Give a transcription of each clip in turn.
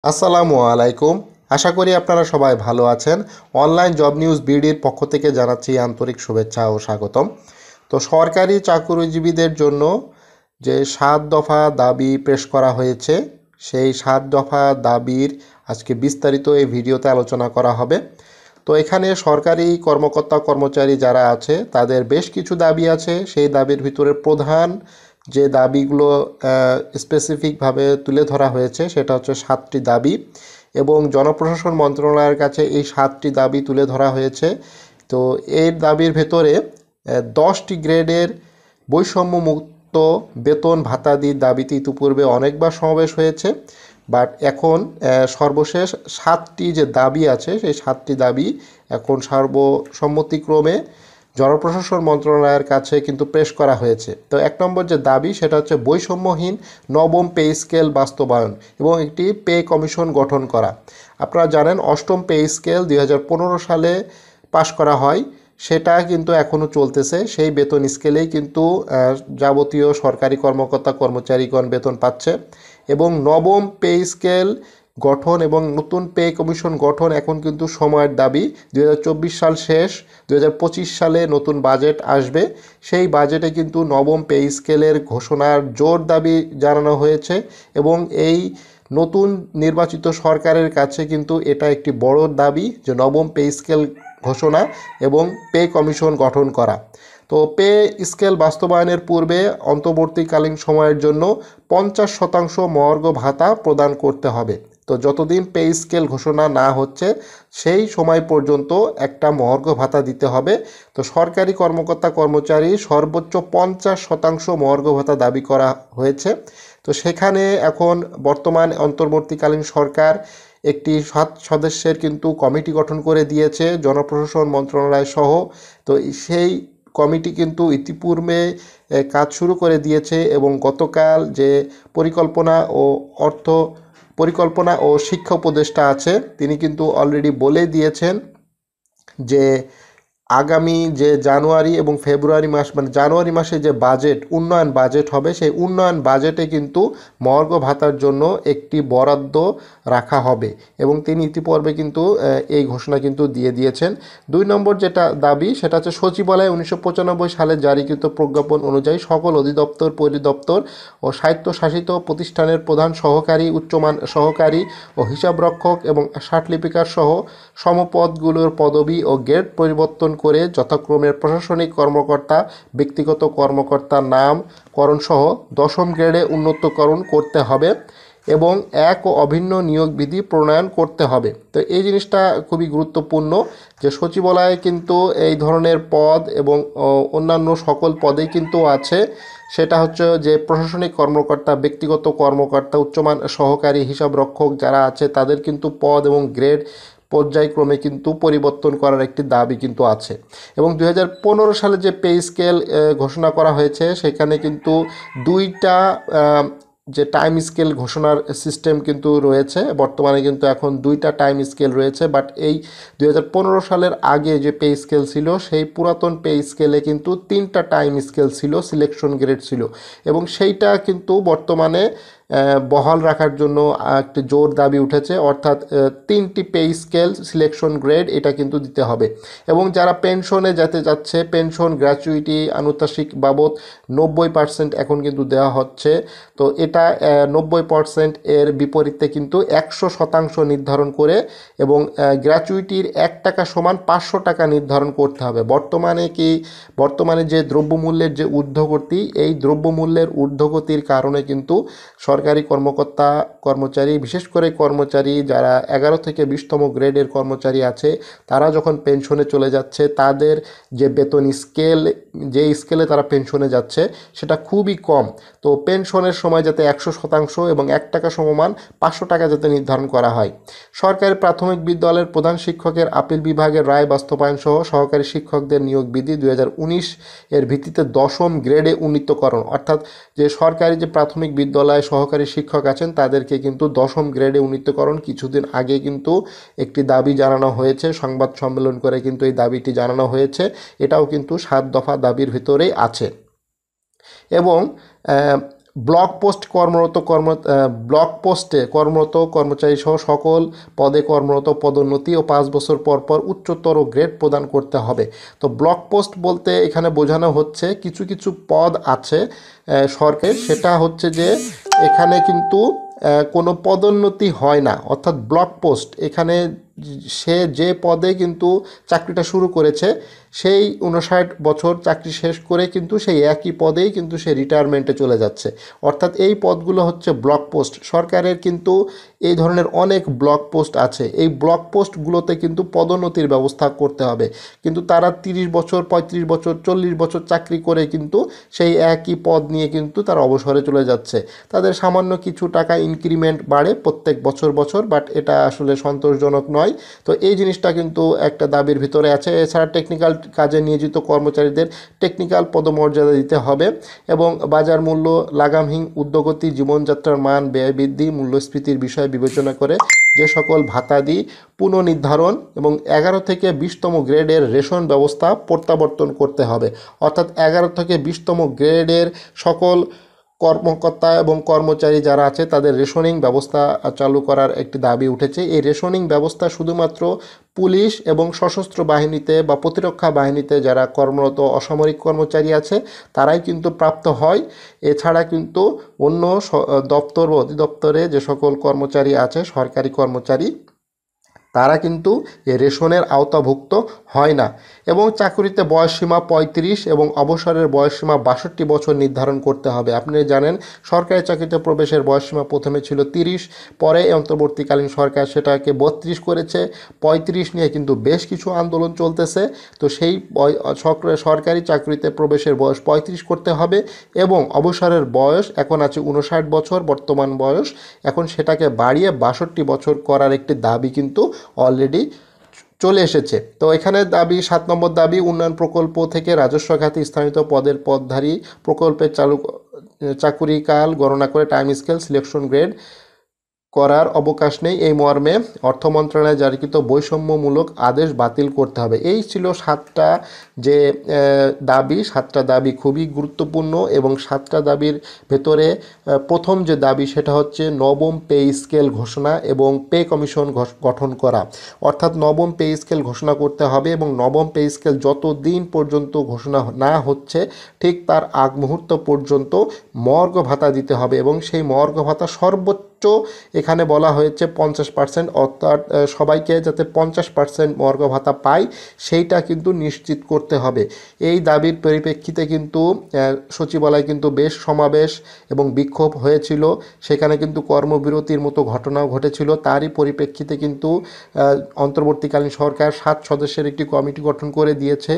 আসসালামু আলাইকুম। আশা করি আপনারা সবাই ভালো আছেন। অনলাইন জব নিউজ বিডির পক্ষ থেকে জানাচ্ছি আন্তরিক শুভেচ্ছা ও স্বাগতম। তো সরকারি চাকরিজীবীদের জন্য যে 7 দফা দাবি পেশ করা হয়েছে, সেই 7 দফা দাবির আজকে বিস্তারিত এই ভিডিওতে আলোচনা করা হবে। তো এখানে সরকারি কর্মকর্তা কর্মচারী যারা আছে তাদের বেশ কিছু দাবি আছে। সেই দাবির ভিতরে প্রধান যে দাবিগুলো স্পেসিফিকভাবে তুলে ধরা হয়েছে সেটা হচ্ছে 7টি দাবি, এবং জনপ্রশাসন মন্ত্রণালয়ের কাছে এই 7টি দাবি তুলে ধরা হয়েছে। তো এর দাবির ভেতরে 10টি গ্রেডের বৈষম্যমুক্ত বেতন ভাতাদির দাবিতে ইতিপূর্বে অনেকবার সমাবেশ হয়েছে, বাট এখন সর্বশেষ 7টি যে দাবি আছে সেই 7টি দাবি এখন সর্বসম্মতিক্রমে জনপ্রশাসন মন্ত্রণালয়ের কাছে কিন্তু পেশ করা হয়েছে। তো 1 নম্বর যে দাবি সেটা হচ্ছে বৈষম্যহীন নবম পে স্কেল বাস্তবায়ন এবং একটি পে কমিশন গঠন করা। আপনারা জানেন 8ম পে স্কেল 2015 সালে পাশ করা হয়, সেটা কিন্তু এখনও চলতেছে। সেই বেতন স্কেলেই কিন্তু যাবতীয় সরকারি কর্মকর্তা কর্মচারীগণ বেতন পাচ্ছে, এবং নবম পে স্কেল গঠন এবং নতুন পে কমিশন গঠন এখন কিন্তু সময়ের দাবি। 2024 সাল শেষ, 2025 সালে নতুন বাজেট আসবে, সেই বাজেটে কিন্তু নবম পে স্কেলের ঘোষণার জোর দাবি জানানো হয়েছে, এবং এই নতুন নির্বাচিত সরকারের কাছে কিন্তু এটা একটি বড় দাবি যে নবম পে স্কেল ঘোষণা এবং পে কমিশন গঠন করা। তো পে স্কেল বাস্তবায়নের পূর্বে অন্তর্বর্তীকালীন সময়ের জন্য 50% মহার্ঘ ভাতা প্রদান করতে হবে। তো যতদিন পে স্কেল ঘোষণা না হচ্ছে সেই সময় পর্যন্ত একটা মহার্ঘ ভাতা দিতে হবে। তো সরকারি কর্মকর্তা কর্মচারী সর্বোচ্চ 50% মহার্ঘ ভাতা দাবি করা হয়েছে। তো সেখানে এখন বর্তমান অন্তর্বর্তীকালীন সরকার একটি 7 সদস্যের কিন্তু কমিটি গঠন করে দিয়েছে জনপ্রশাসন মন্ত্রণালয় সহ। তো সেই কমিটি কিন্তু ইতিপূর্বে কাজ শুরু করে দিয়েছে, এবং গতকাল যে পরিকল্পনা ও শিক্ষা উপদেষ্টা আছে তিনি কিন্তু অলরেডি বলে দিয়েছেন যে আগামী যে জানুয়ারি এবং ফেব্রুয়ারি মাস, মানে জানুয়ারি মাসে যে বাজেট উন্নয়ন বাজেট হবে সেই উন্নয়ন বাজেটে কিন্তু মহার্ঘ ভাতার জন্য একটি বরাদ্দ রাখা হবে, এবং তিনি ইতিপূর্বে কিন্তু এই ঘোষণা কিন্তু দিয়ে দিয়েছেন। 2 নম্বর যেটা দাবি সেটা হচ্ছে সচিবালয় 1995 সালে জারিকৃত প্রজ্ঞাপন অনুযায়ী সকল অধিদপ্তর পরিদপ্তর ও স্বায়ত্তশাসিত প্রতিষ্ঠানের প্রধান সহকারী উচ্চমান সহকারী ও হিসাবরক্ষক এবং ষাটলিপিকার সহ সমপদগুলোর পদবি ও গ্রেড পরিবর্তন করে যথাক্রমে প্রশাসনিক কর্মকর্তা, ব্যক্তিগত কর্মকর্তার নামকরণ সহ 10ম গ্রেডে উন্নীতকরণ করতে হবে, এবং এক ও অভিন্ন নিয়োগ বিধি প্রণয়ন করতে হবে। তো এই জিনিসটা খুবই গুরুত্বপূর্ণ যে সচিবালয়ে কিন্তু এই ধরনের পদ এবং অন্যান্য সকল পদেই কিন্তু আছে। সেটা হচ্ছে যে প্রশাসনিক কর্মকর্তা, ব্যক্তিগত কর্মকর্তা, উচ্চমান সহকারী, হিসাবরক্ষক যারা আছে তাদের কিন্তু পদ এবং গ্রেড পর্যায়ক্রমে কিন্তু পরিবর্তন করার একটি দাবি কিন্তু আছে। এবং 2015 সালে যে পে স্কেল ঘোষণা করা হয়েছে সেখানে কিন্তু 2টা যে টাইম স্কেল ঘোষণার সিস্টেম কিন্তু রয়েছে। বর্তমানে কিন্তু এখন 2টা টাইম স্কেল রয়েছে, বাট এই 2015 সালের আগে যে পে স্কেল ছিল সেই পুরাতন পে স্কেলে কিন্তু 3টা টাইম স্কেল ছিল, সিলেকশন গ্রেড ছিল, এবং সেইটা কিন্তু বর্তমানে বহাল রাখার জন্য একটি জোর দাবি উঠেছে, অর্থাৎ 3টি পে স্কেল সিলেকশন গ্রেড এটা কিন্তু দিতে হবে। এবং যারা পেনশনে যেতে যাচ্ছে, পেনশন গ্র্যাচুইটি আনুতাসিক বাবদ 90% এখন কিন্তু দেওয়া হচ্ছে। তো এটা 90% এর বিপরীতে কিন্তু 100% নির্ধারণ করে, এবং গ্র্যাচুইটির 1 টাকা সমান 500 টাকা নির্ধারণ করতে হবে। বর্তমানে যে দ্রব্যমূল্যের যে ঊর্ধ্বগতি, এই দ্রব্যমূল্যের ঊর্ধ্বগতির কারণে কিন্তু সরকারি কর্মকর্তা কর্মচারী, বিশেষ করে কর্মচারী যারা 11 থেকে 20তম গ্রেডের কর্মচারী আছে, তারা যখন পেনশনে চলে যাচ্ছে তাদের যে বেতন স্কেল, যে স্কেলে তারা পেনশনে যাচ্ছে সেটা খুবই কম। তো পেনশনের সময় যাতে 100% এবং 1 টাকা সমমান 500 টাকা যাতে নির্ধারণ করা হয়। সরকারি প্রাথমিক বিদ্যালয়ের প্রধান শিক্ষকের আপিল বিভাগের রায় বাস্তবায়ন সহ সহকারী শিক্ষকদের নিয়োগ বিধি 2019 এর ভিত্তিতে 10ম গ্রেডে উন্নীতকরণ, অর্থাৎ যে সরকারি যে প্রাথমিক বিদ্যালয়ে সহকারী শিক্ষক আছেন তাদেরকে কিন্তু 10ম গ্রেডে উন্নীতকরণ কিছুদিন আগে কিন্তু একটি দাবি জানানো হয়েছে, সংবাদ সম্মেলন করে কিন্তু এই দাবিটি জানানো হয়েছে। এটাও কিন্তু 7 দফা দাবির ভিতরেই আছে। এবং ব্লক পোস্ট কর্মরত ব্লক পোস্টে কর্মরত কর্মচারী সহ সকল পদে কর্মরত পদোন্নতি ও 5 বছর পর পর উচ্চতর গ্রেড প্রদান করতে হবে। তো ব্লক পোস্ট বলতে এখানে বোঝানো হচ্ছে কিছু কিছু পদ আছে সরকার, সেটা হচ্ছে যে এখানে কিন্তু কোনো পদোন্নতি হয় না, অর্থাৎ ব্লক পোস্ট এখানে সে যে পদে কিন্তু চাকরিটা শুরু করেছে সেই 59 বছর চাকরি শেষ করে কিন্তু সেই একই পদেই কিন্তু সে রিটায়ারমেন্টে চলে যাচ্ছে। অর্থাৎ এই পদগুলো হচ্ছে ব্লক পোস্ট। সরকারের কিন্তু এই ধরনের অনেক ব্লক পোস্ট আছে, এই ব্লক পোস্টগুলোতে কিন্তু পদোন্নতির ব্যবস্থা করতে হবে, কিন্তু তারা 30 বছর 35 বছর 40 বছর চাকরি করে কিন্তু সেই একই পদ নিয়ে কিন্তু তারা অবসরে চলে যাচ্ছে। তাদের সামান্য কিছু টাকা ইনক্রিমেন্ট বাড়ে প্রত্যেক বছর বছর, বাট এটা আসলে সন্তোষজনক নয়। তো এই জিনিসটা কিন্তু একটা দাবির ভিতরে আছে। এছাড়া টেকনিক্যাল কাজে নিয়োজিত কর্মচারীদের টেকনিক্যাল পদমর্যাদা দিতে হবে এবং বাজার মূল্য, লাগামহীন উদ্যোগতি, জীবনযাত্রার মান, ব্যয় বৃদ্ধি, মূল্যস্ফীতির বিষয় বিবেচনা করে যে সকল ভাতাদি পুনর্নির্ধারণ এবং 11 থেকে 20তম গ্রেডের রেশন ব্যবস্থা প্রত্যাবর্তন করতে হবে। অর্থাৎ 11 থেকে 20তম গ্রেডের সকল কর্মকর্তা এবং কর্মচারী যারা আছে তাদের রেশনিং ব্যবস্থা চালু করার একটি দাবি উঠেছে। এই রেশনিং ব্যবস্থা শুধুমাত্র পুলিশ এবং সশস্ত্র বাহিনীতে বা প্রতিরক্ষা বাহিনীতে যারা কর্মরত অসামরিক কর্মচারী আছে তারাই কিন্তু প্রাপ্ত হয়। এছাড়া কিন্তু অন্য দপ্তর বা অধিদপ্তরে যে সকল কর্মচারী আছে, সরকারি কর্মচারী, তারা কিন্তু এই রেশনের আওতাভুক্ত হয় না। এবং চাকুরিতে বয়সসীমা 35 এবং অবসরের বয়সসীমা 62 বছর নির্ধারণ করতে হবে। আপনি জানেন সরকারি চাকরিতে প্রবেশের বয়সসীমা প্রথমে ছিল 30, পরে অন্তর্বর্তীকালীন সরকার সেটাকে 32 করেছে। 35 নিয়ে কিন্তু বেশ কিছু আন্দোলন চলতেছে। তো সেই সরকারি চাকরিতে প্রবেশের বয়স 35 করতে হবে এবং অবসরের বয়স এখন আছে 59 বছর বর্তমান বয়স, এখন সেটাকে বাড়িয়ে 62 বছর করার একটি দাবি কিন্তু অলরেডি চলে এসেছে। তো এখানে দাবি 7 নম্বর দাবি, উন্নয়ন প্রকল্প থেকে রাজস্ব খাতে স্থানিত পদের পদধারী প্রকল্পের চাকুরিকাল গণনা করে টাইম স্কেল সিলেকশন গ্রেড করার অবকাশ নেই, এই মর্মে অর্থ মন্ত্রণালয়ে জারিকৃত বৈষম্যমূলক আদেশ বাতিল করতে হবে। এই ছিল 7টা যে সাতটা দাবি খুবই গুরুত্বপূর্ণ এবং 7টা দাবির ভেতরে প্রথম যে দাবি সেটা হচ্ছে নবম পে স্কেল ঘোষণা এবং পে কমিশন গঠন করা। অর্থাৎ নবম পে স্কেল ঘোষণা করতে হবে এবং নবম পে স্কেল যত দিন পর্যন্ত ঘোষণা না হচ্ছে ঠিক তার আগ মুহূর্ত পর্যন্ত মর্গ ভাতা দিতে হবে এবং সেই মর্গ ভাতা সর্বোচ্চ এখানে বলা হয়েছে 50%, অর্থাৎ সবাইকে যাতে 50% মর্গ ভাতা পায় সেইটা কিন্তু নিশ্চিত করতে হবে। এই দাবির পরিপ্রেক্ষিতে কিন্তু সচিবালয় কিন্তু বেশ সমাবেশ এবং বিক্ষোভ হয়েছিল, সেখানে কিন্তু কর্মবিরতির মতো ঘটনাও ঘটেছিল। তারই পরিপ্রেক্ষিতে কিন্তু অন্তর্বর্তীকালীন সরকার 7 সদস্যের একটি কমিটি গঠন করে দিয়েছে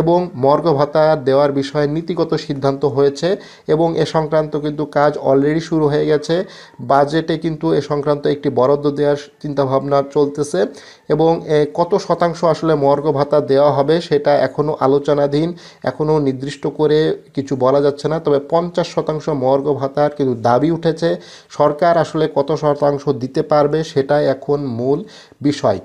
এবং মর্গ ভাতা দেওয়ার বিষয়ে নীতিগত সিদ্ধান্ত হয়েছে এবং এ সংক্রান্ত কিন্তু কাজ অলরেডি শুরু হয়ে গেছে। বাজেটে কিন্তু এ সংক্রান্ত একটি বরাদ্দ দেওয়ার চিন্তাভাবনা চলতেছে এবং কত শতাংশ আসলে মর্গ ভাতা দেওয়া হবে সেটা এখনও আলোচনাধীন, এখনও নির্দিষ্ট করে কিছু বলা যাচ্ছে না। তবে 50% মর্গ ভাতার কিন্তু দাবি উঠেছে। সরকার আসলে কত শতাংশ দিতে পারবে সেটাই এখন মূল বিষয়।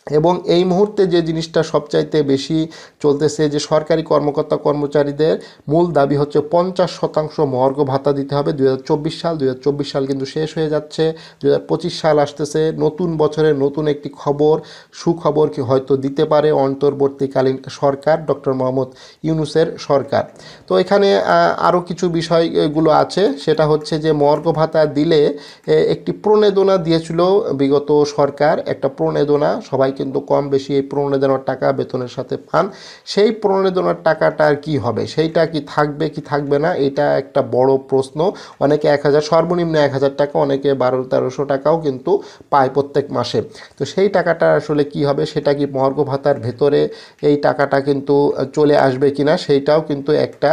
এবং এই মুহূর্তে যে জিনিসটা সবচাইতে বেশি চলতেছে যে সরকারি কর্মকর্তা কর্মচারীদের মূল দাবি হচ্ছে 50% মর্গ ভাতা দিতে হবে 2024 সাল কিন্তু শেষ হয়ে যাচ্ছে, 2025 সাল আসতেছে, নতুন বছরে নতুন একটি সুখবর কি হয়তো দিতে পারে অন্তর্বর্তীকালীন সরকার, ডক্টর মোহাম্মদ ইউনূসের সরকার। তো এখানে আরও কিছু বিষয়গুলো আছে, সেটা হচ্ছে যে মর্গ ভাতা দিলে একটি প্রণোদনা দিয়েছিল বিগত সরকার, একটা প্রণোদনা সবাই কিন্তু কম বেশি এই প্রণোদনার টাকা বেতনের সাথে পান। সেই প্রণোদনার টাকাটার কি হবে, সেইটা কি থাকবে কি থাকবে না, এটা একটা বড় প্রশ্ন। অনেকে 1000, সর্বনিম্ন 1000 টাকা, অনেকে 1200-1300 টাকাও কিন্তু পায় প্রত্যেক মাসে। তো সেই টাকাটা আসলে কি হবে, সেটা কি মর্গ ভাতার ভেতরে এই টাকাটা কিন্তু চলে আসবে কিনা সেইটাও কিন্তু একটা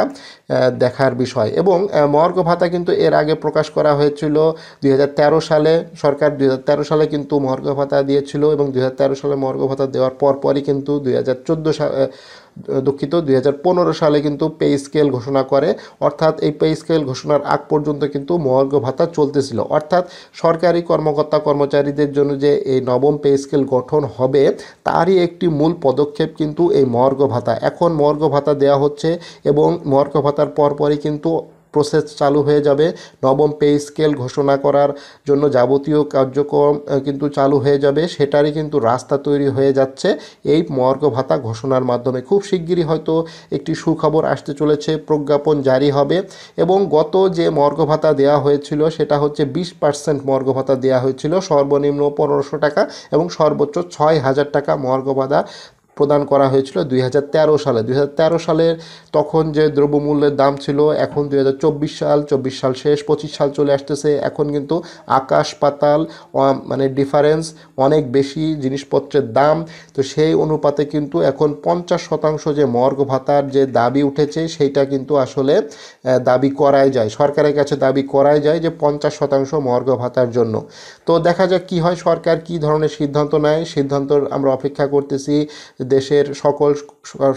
দেখার বিষয়। এবং মর্গ ভাতা কিন্তু এর আগে প্রকাশ করা হয়েছিল 2013 সালে, সরকার 2013 সালে কিন্তু মর্গ ভাতা দিয়েছিল এবং 2013 সালে মর্গ ভাতা দেওয়ার পরই কিন্তু 2015 সালে কিন্তু পে স্কেল ঘোষণা করে। অর্থাৎ এই পে স্কেল ঘোষণার আগ পর্যন্ত কিন্তু মর্গ ভাতা চলতেছিল। অর্থাৎ সরকারি কর্মকর্তা কর্মচারীদের জন্য যে এই নবম পে স্কেল গঠন হবে তারই একটি মূল পদক্ষেপ কিন্তু এই মর্গ ভাতা। এখন মর্গ ভাতা দেওয়া হচ্ছে এবং মর্গ ভাতার পরই কিন্তু প্রসেস চালু হয়ে যাবে। নবম পে স্কেল ঘোষণা করার জন্য যাবতীয় কার্যক্রম কিন্তু চালু হয়ে যাবে, সেটারই কিন্তু রাস্তা তৈরি হয়ে যাচ্ছে এই মহার্ঘ ভাতা ঘোষণার মাধ্যমে। খুব শিগগিরই হয়তো একটি সুখবর আসতে চলেছে, প্রজ্ঞাপন জারি হবে। এবং গত যে মহার্ঘ ভাতা দেওয়া হয়েছিল সেটা হচ্ছে 20% মহার্ঘ ভাতা দেওয়া হয়েছিল, সর্বনিম্ন 1500 টাকা এবং সর্বোচ্চ 6000 টাকা মহার্ঘ ভাতা প্রদান করা হয়েছিল 2013 সালে। 2013 সালের তখন যে দ্রব্যমূল্যের দাম ছিল, এখন 2024 সাল, 24 সাল শেষ, 25 সাল চলে আসতেছে, এখন কিন্তু আকাশ পাতাল মানে ডিফারেন্স অনেক বেশি জিনিসপত্রের দাম। তো সেই অনুপাতে কিন্তু এখন 50% যে মহার্ঘ ভাতার যে দাবি উঠেছে সেইটা কিন্তু আসলে দাবি করাই যায়, সরকারের কাছে দাবি করাই যায় যে 50% মহার্ঘ ভাতার জন্য। তো দেখা যাক কি হয়, সরকার কি ধরনের সিদ্ধান্ত নেয়, সিদ্ধান্ত আমরা অপেক্ষা করতেছি। দেশের সকল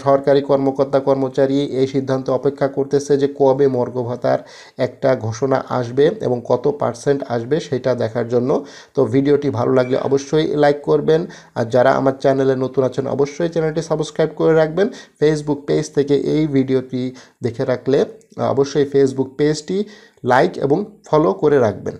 সরকারি কর্মকর্তা কর্মচারী এই সিদ্ধান্ত অপেক্ষা করতেছে যে কবে মহার্ঘ ভাতার একটা ঘোষণা আসবে এবং কত পার্সেন্ট আসবে সেটা দেখার জন্য। তো ভিডিওটি ভালো লাগলে অবশ্যই লাইক করবেন, আর যারা আমার চ্যানেলে নতুন আছেন অবশ্যই চ্যানেলটি সাবস্ক্রাইব করে রাখবেন। ফেসবুক পেজ থেকে এই ভিডিওটি দেখে রাখলে অবশ্যই ফেসবুক পেজটি লাইক এবং ফলো করে রাখবেন।